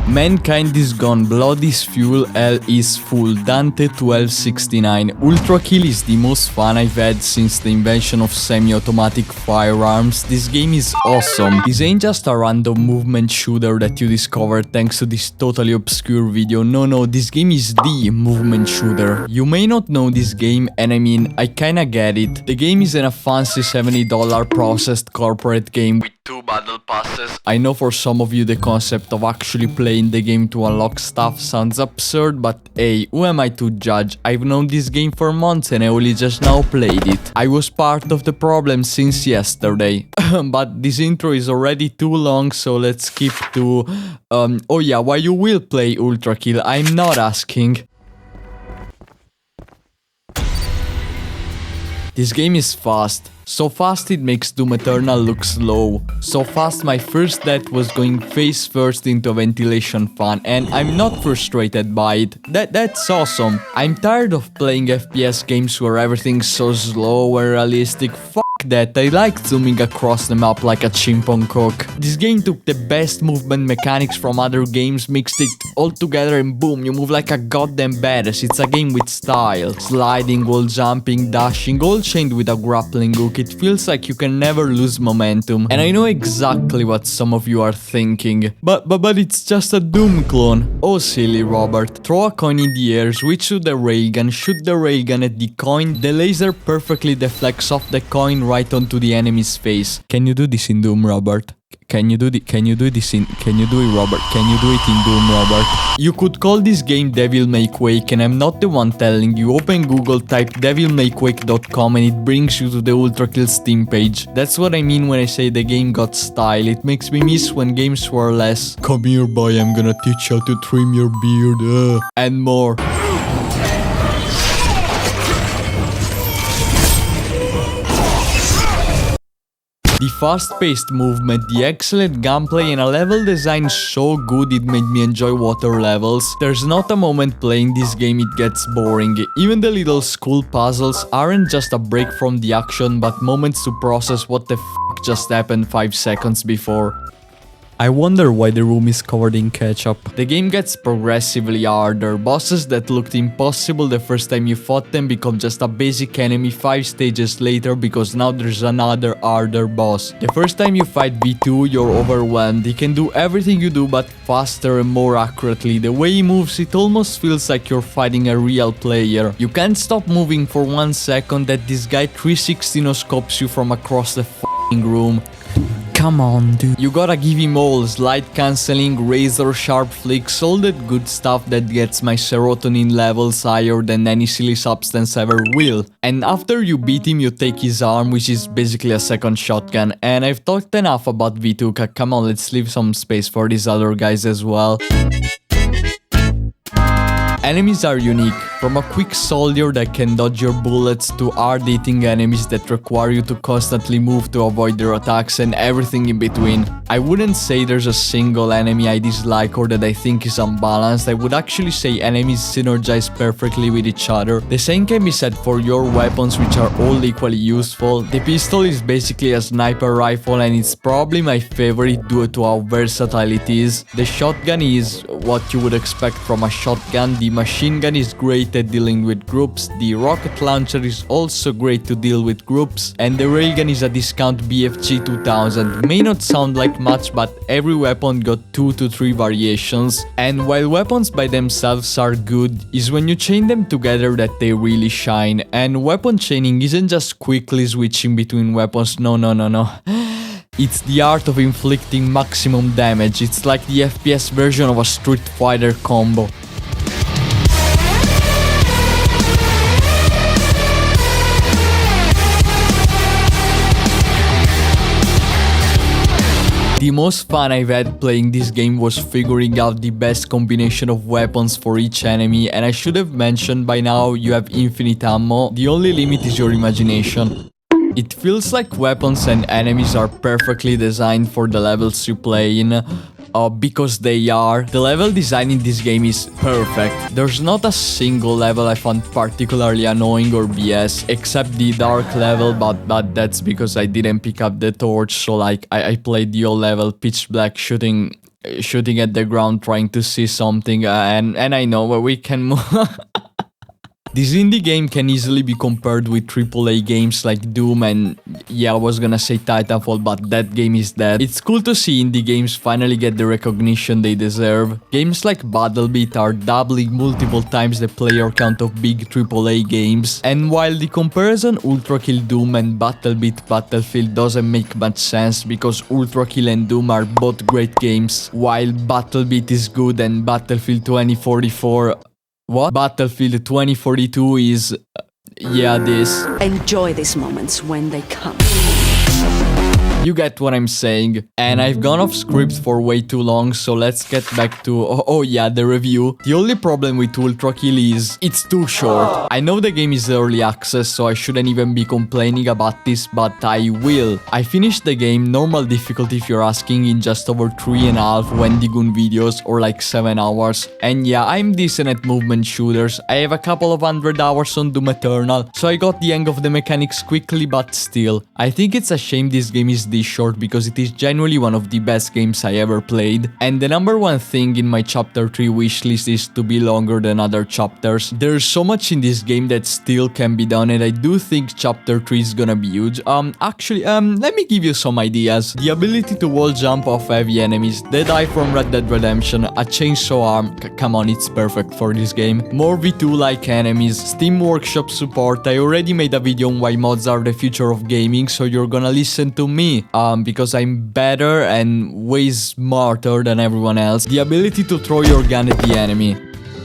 Mankind is gone, blood is fuel, hell is full. Dante 1269. Ultra Kill is the most fun I've had since the invention of semi-automatic firearms. This game is awesome. This ain't just a random movement shooter that you discovered thanks to this totally obscure video. No, this game is the movement shooter. You may not know this game, and I mean, I kinda get it. The game isn't a fancy $70 processed corporate game with 2 battle passes. I know for some of you the concept of actually playing the game to unlock stuff sounds absurd, but hey, who am I to judge? I've known this game for months and I only just now played it. I was part of the problem since yesterday. But this intro is already too long, so let's skip to... oh yeah, why you will play Ultra Kill? I'm not asking. This game is fast. So fast it makes Doom Eternal look slow. So fast my first death was going face first into a ventilation fan, and I'm not frustrated by it. That's awesome. I'm tired of playing FPS games where everything's so slow and realistic. That I like zooming across the map like a chimp on coke. This game took the best movement mechanics from other games, mixed it all together, and boom, you move like a goddamn badass. It's a game with style. Sliding, wall jumping, dashing, all chained with a grappling hook. It feels like you can never lose momentum. And I know exactly what some of you are thinking. But it's just a Doom clone. Oh silly Robert. Throw a coin in the air, switch to the railgun, shoot the railgun at the coin, the laser perfectly deflects off the coin right onto the enemy's face. Can you do this in Doom, Robert? Can you do it, Robert? Can you do it in Doom, Robert? You could call this game Devil May Quake, and I'm not the one telling you. Open Google, type devilmayquake.com and it brings you to the Ultra Kill Steam page. That's what I mean when I say the game got style. It makes me miss when games were less "come here boy, I'm gonna teach you how to trim your beard" and more. The fast-paced movement, the excellent gunplay, and a level design so good it made me enjoy water levels. There's not a moment playing this game it gets boring. Even the little school puzzles aren't just a break from the action, but moments to process what the f just happened 5 seconds before. I wonder why the room is covered in ketchup. The game gets progressively harder. Bosses that looked impossible the first time you fought them become just a basic enemy 5 stages later because now there's another harder boss. The first time you fight V2, you're overwhelmed. He can do everything you do but faster and more accurately. The way he moves, it almost feels like you're fighting a real player. You can't stop moving for 1 second that this guy 360 no-scopes you from across the f***ing room. Come on, dude. You gotta give him all. Slide cancelling, razor sharp flicks, all that good stuff that gets my serotonin levels higher than any silly substance ever will. And after you beat him, you take his arm, which is basically a second shotgun. And I've talked enough about V2, come on, let's leave some space for these other guys as well. Enemies are unique, from a quick soldier that can dodge your bullets to hard-hitting enemies that require you to constantly move to avoid their attacks and everything in between. I wouldn't say there's a single enemy I dislike or that I think is unbalanced. I would actually say enemies synergize perfectly with each other. The same can be said for your weapons, which are all equally useful. The pistol is basically a sniper rifle and it's probably my favorite due to how versatile it is. The shotgun is what you would expect from a shotgun. The machine gun is great at dealing with groups, the rocket launcher is also great to deal with groups, and the railgun is a discount BFG 2000. May not sound like much, but every weapon got 2 to 3 variations, and while weapons by themselves are good, is when you chain them together that they really shine. And weapon chaining isn't just quickly switching between weapons, no. It's the art of inflicting maximum damage. It's like the FPS version of a Street Fighter combo. The most fun I've had playing this game was figuring out the best combination of weapons for each enemy, and I should have mentioned by now you have infinite ammo. The only limit is your imagination. It feels like weapons and enemies are perfectly designed for the levels you play in. Because they are. The level design in this game is perfect. There's not a single level I found particularly annoying or BS, except the dark level, but that's because I didn't pick up the torch, so like I played the old level pitch black shooting shooting at the ground trying to see something, and I know where we can move. This indie game can easily be compared with AAA games like Doom and, yeah, I was gonna say Titanfall, but that game is dead. It's cool to see indie games finally get the recognition they deserve. Games like BattleBeat are doubling multiple times the player count of big AAA games. And while the comparison ULTRAKILL Doom and BattleBeat Battlefield doesn't make much sense because ULTRAKILL and Doom are both great games, while BattleBeat is good and Battlefield 2044... What? Battlefield 2042 is... yeah, this. Enjoy these moments when they come. You get what I'm saying. And I've gone off script for way too long, so let's get back to... Oh yeah, the review. The only problem with ULTRAKILL is it's too short. I know the game is early access, so I shouldn't even be complaining about this, but I will. I finished the game, normal difficulty if you're asking, in just over 3.5 Wendigoon videos, or like 7 hours. And yeah, I'm decent at movement shooters. I have a couple of 100 hours on Doom Eternal, so I got the hang of the mechanics quickly, but still. I think it's a shame this game is this short because it is genuinely one of the best games I ever played. And the number one thing in my chapter 3 wishlist is to be longer than other chapters. There's so much in this game that still can be done, and I do think chapter 3 is gonna be huge. Actually, let me give you some ideas. The ability to wall jump off heavy enemies, Dead Eye from Red Dead Redemption, a chainsaw arm, come on, it's perfect for this game. More V2 like enemies, Steam Workshop support. I already made a video on why mods are the future of gaming, so you're gonna listen to me. Because I'm better and way smarter than everyone else. The ability to throw your gun at the enemy.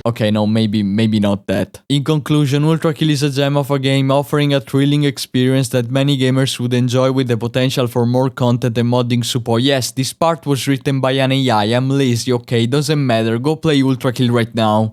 Okay, no, maybe not that. In conclusion, ULTRAKILL is a gem of a game, offering a thrilling experience that many gamers would enjoy, with the potential for more content and modding support. Yes, this part was written by an AI, I'm lazy, okay, doesn't matter, go play ULTRAKILL right now.